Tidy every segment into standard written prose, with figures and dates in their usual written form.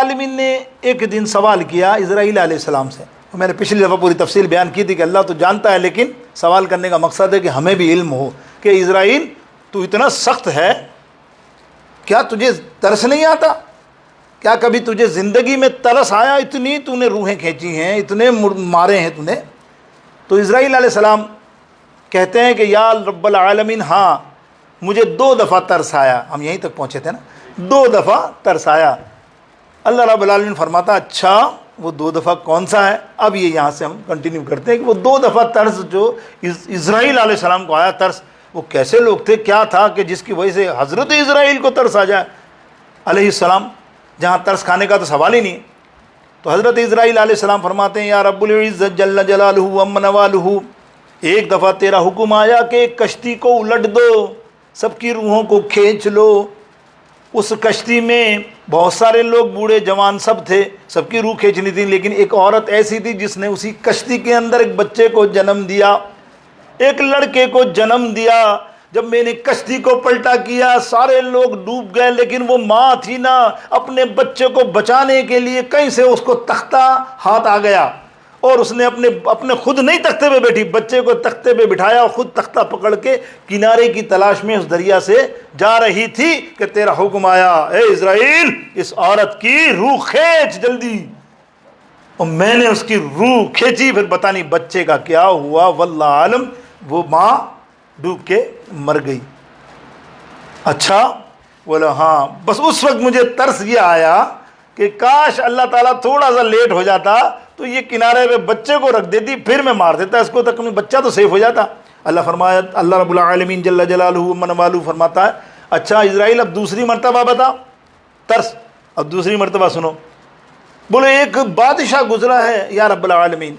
العالمین نے ایک دن سوال کیا اسرائیل علیہ السلام سے. میں نے پچھلی دفعہ پوری تفصیل بیان کی تھی کہ اللہ تو جانتا ہے، لیکن سوال کرنے کا مقصد ہے کہ ہمیں بھی علم ہو کہ اسرائیل تو اتنا سخت ہے، کیا تجھے ترس نہیں آتا؟ کیا کبھی تجھے زندگی میں ترس آیا؟ اتنی تو نے روحیں کھینچی ہیں، اتنے مارے ہیں تو نے. تو اسرائیل علیہ السلام کہتے ہیں کہ یا رب العالمین، ہاں مجھے 2 دفعہ ترس آیا. ہم یہیں تک پہنچے تھے نا، 2 دفعہ ترس آیا. اللہ رب العالمین فرماتا اچھا وہ 2 دفعہ کون سا ہے؟ اب یہ یہاں سے ہم کنٹینیو کرتے ہیں کہ وہ 2 دفعہ ترس جو اسرائیل علیہ السلام کو آیا ترس، وہ کیسے لوگ تھے، کیا تھا کہ جس کی وجہ سے حضرت اسرائیل کو ترس آ جائے علیہ السلام، جہاں ترس کھانے کا تو سوال ہی نہیں. تو حضرت اسرائیل علیہ السلام فرماتے ہیں یا رب العزت جل جلالہ وعظم نوالہ، ایک دفعہ تیرا حکم آیا کہ کشتی کو الٹ دو، سب کی روحوں کو کھینچ لو. اس کشتی میں بہت سارے لوگ بوڑھے جوان سب تھے، سب کی روح کھینچنی تھی، لیکن ایک عورت ایسی تھی جس نے اسی کشتی کے اندر ایک بچے کو جنم دیا، ایک لڑکے کو جنم دیا. جب میں نے کشتی کو پلٹا کیا سارے لوگ ڈوب گئے، لیکن وہ ماں تھی نا، اپنے بچے کو بچانے کے لیے کہیں سے اس کو تختہ ہاتھ آ گیا، اور اس نے اپنے خود نہیں تختے پہ بیٹھی، بچے کو تختے پہ بٹھایا اور خود تختہ پکڑ کے کنارے کی تلاش میں اس دریا سے جا رہی تھی کہ تیرا حکم آیا اے اسرائیل اس عورت کی روح کھینچ جلدی. اور میں نے اس کی روح کھینچی، پھر پتہ نہیں بچے کا کیا ہوا، واللہ عالم، وہ ماں ڈوب کے مر گئی. اچھا بولا ہاں. بس اس وقت مجھے ترس یہ آیا کہ کاش اللہ تعالیٰ تھوڑا سا لیٹ ہو جاتا تو یہ کنارے پہ بچے کو رکھ دیتی، پھر میں مار دیتا اس کو، تک میں بچہ تو سیف ہو جاتا. اللہ فرمایا، اللہ رب العالمین جل جلالہ ومنوالہ فرماتا ہے اچھا اسرائیل اب دوسری مرتبہ بتا ترس. اب دوسری مرتبہ سنو. بولے ایک بادشاہ گزرا ہے یا رب العالمین،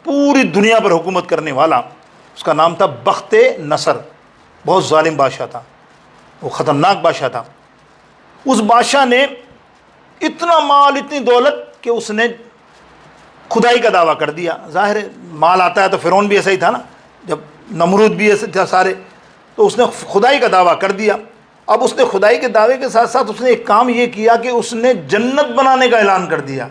پوری دنیا پر حکومت کرنے والا، اس کا نام تھا بخت نصر. بہت ظالم بادشاہ تھا، وہ خطرناک بادشاہ تھا. اس بادشاہ نے اتنا مال، اتنی دولت کہ اس نے خدائی کا دعویٰ کر دیا. ظاہر ہے مال آتا ہے تو فرعون بھی ایسا ہی تھا نا، جب نمرود بھی ایسے تھا سارے، تو اس نے خدائی کا دعویٰ کر دیا. اب اس نے خدائی کے دعوے کے ساتھ ساتھ اس نے ایک کام یہ کیا کہ اس نے جنت بنانے کا اعلان کر دیا،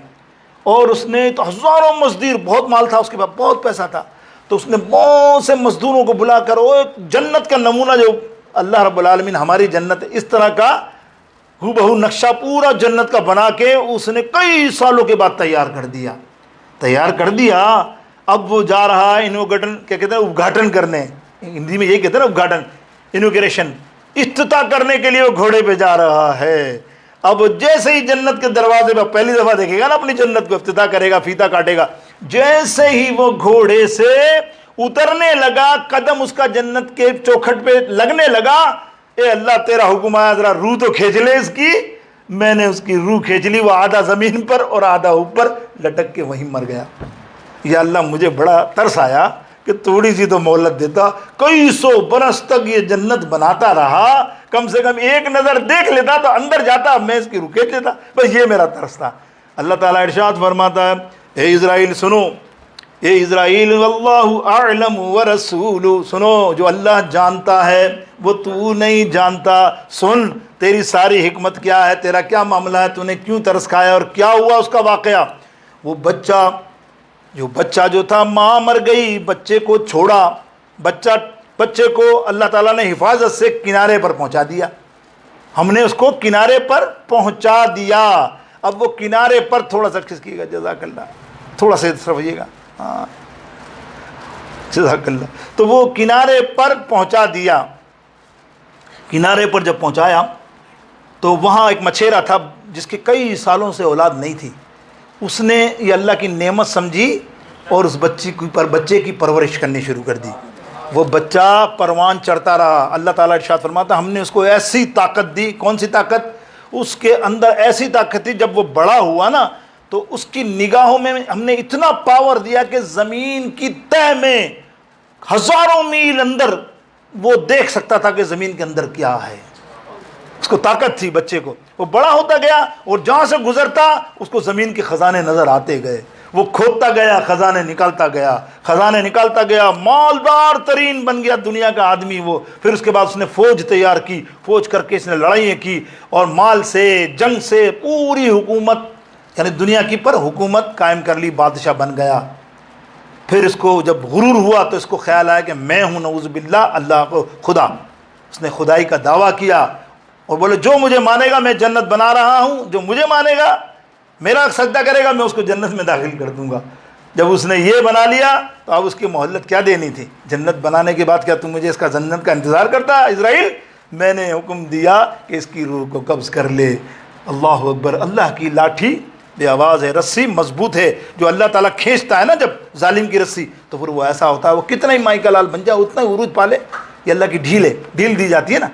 اور اس نے تو ہزاروں مزدور، بہت مال تھا اس کے پاس، بہت پیسہ تھا، تو اس نے بہت سے مزدوروں کو بلا کر وہ جنت کا نمونہ جو اللہ رب العالمین ہماری جنت ہے اس طرح کا ہو بہو نقشہ پورا جنت کا بنا کے اس نے کئی سالوں کے بعد تیار کر دیا. اب وہ جا رہا ہے انوگیٹن، کیا کہتے ہیں، ادگھاٹن کرنے، ہندی میں یہی کہتے ہیں نا ادگھاٹن، انوگریشن، افتتاح کرنے کے لیے وہ گھوڑے پہ جا رہا ہے. اب جیسے ہی جنت کے دروازے پہ پہلی دفعہ دیکھے گا نا اپنی جنت کو، افتتاح کرے گا، فیتا کاٹے گا، جیسے ہی وہ گھوڑے سے اترنے لگا، قدم اس کا جنت کے چوکھٹ پہ لگنے لگا، اے اللہ تیرا حکم آیا ذرا روح تو کھینچ لے اس کی. میں نے اس کی روح کھینچ لی، وہ آدھا زمین پر اور آدھا اوپر لٹک کے وہیں مر گیا. یا اللہ مجھے بڑا ترس آیا کہ تھوڑی سی تو مہلت دیتا، کئی 100 برس تک یہ جنت بناتا رہا، کم سے کم ایک نظر دیکھ لیتا تو اندر جاتا، میں اس کی روح کھینچ لیتا. بس یہ میرا ترس تھا. اللہ تعالیٰ ارشاد فرماتا ہے اے اسرائیل سنو، اے اسرائیل واللہ اعلم ورسول، سنو جو اللہ جانتا ہے وہ تو نہیں جانتا. سن تیری ساری حکمت کیا ہے، تیرا کیا معاملہ ہے، تو نے کیوں ترس کھایا اور کیا ہوا اس کا واقعہ. وہ بچہ جو تھا، ماں مر گئی، بچے کو چھوڑا، بچے کو اللہ تعالیٰ نے حفاظت سے کنارے پر پہنچا دیا. ہم نے اس کو کنارے پر پہنچا دیا. اب وہ کنارے پر تھوڑا سا کھسکیے گا، جزاک اللہ، تھوڑا سا طرف ہوئیے گا، ہاں جزاک اللہ. تو وہ کنارے پر پہنچا دیا. کنارے پر جب پہنچایا تو وہاں ایک مچھیرا تھا جس کے کئی سالوں سے اولاد نہیں تھی. اس نے یہ اللہ کی نعمت سمجھی اور اس بچے کی پرورش کرنی شروع کر دی. وہ بچہ پروان چڑھتا رہا. اللہ تعالیٰ ارشاد فرماتا ہم نے اس کو ایسی طاقت دی. کون سی طاقت؟ اس کے اندر ایسی طاقت تھی جب وہ بڑا ہوا نا تو اس کی نگاہوں میں ہم نے اتنا پاور دیا کہ زمین کی تہ میں ہزاروں میل اندر وہ دیکھ سکتا تھا کہ زمین کے اندر کیا ہے. اس کو طاقت تھی بچے کو. وہ بڑا ہوتا گیا اور جہاں سے گزرتا اس کو زمین کے خزانے نظر آتے گئے. وہ کھودتا گیا، خزانے نکالتا گیا، مالدار ترین بن گیا دنیا کا آدمی وہ. پھر اس کے بعد اس نے فوج تیار کی، فوج کر کے اس نے لڑائیاں کی اور مال سے، جنگ سے پوری حکومت یعنی دنیا کی پر حکومت قائم کر لی، بادشاہ بن گیا۔ پھر اس کو جب غرور ہوا تو اس کو خیال آیا کہ میں ہوں نعوذ باللہ اللہ کو خدا، اس نے خدائی کا دعویٰ کیا اور بولے جو مجھے مانے گا میں جنت بنا رہا ہوں، جو مجھے مانے گا میرا سجدہ کرے گا میں اس کو جنت میں داخل کر دوں گا۔ جب اس نے یہ بنا لیا تو اب اس کی مہلت کیا دینی تھی؟ جنت بنانے کے بعد کیا تم مجھے اس کا جنت کا انتظار کرتا ہے اسرائیل؟ میں نے حکم دیا کہ اس کی روح کو قبض کر لے۔ اللہ اکبر، اللہ کی لاٹھی بے آواز ہے، رسی مضبوط ہے، جو اللہ تعالیٰ کھینچتا ہے نا جب ظالم کی رسی تو پھر وہ ایسا ہوتا ہے، وہ کتنا ہی مائی کا لال بن جائے اتنا ہی عروج پالے، یہ اللہ کی ڈھیل ہے، ڈھیل دی جاتی ہے نا۔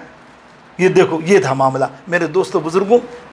یہ دیکھو یہ تھا معاملہ میرے دوستوں بزرگوں۔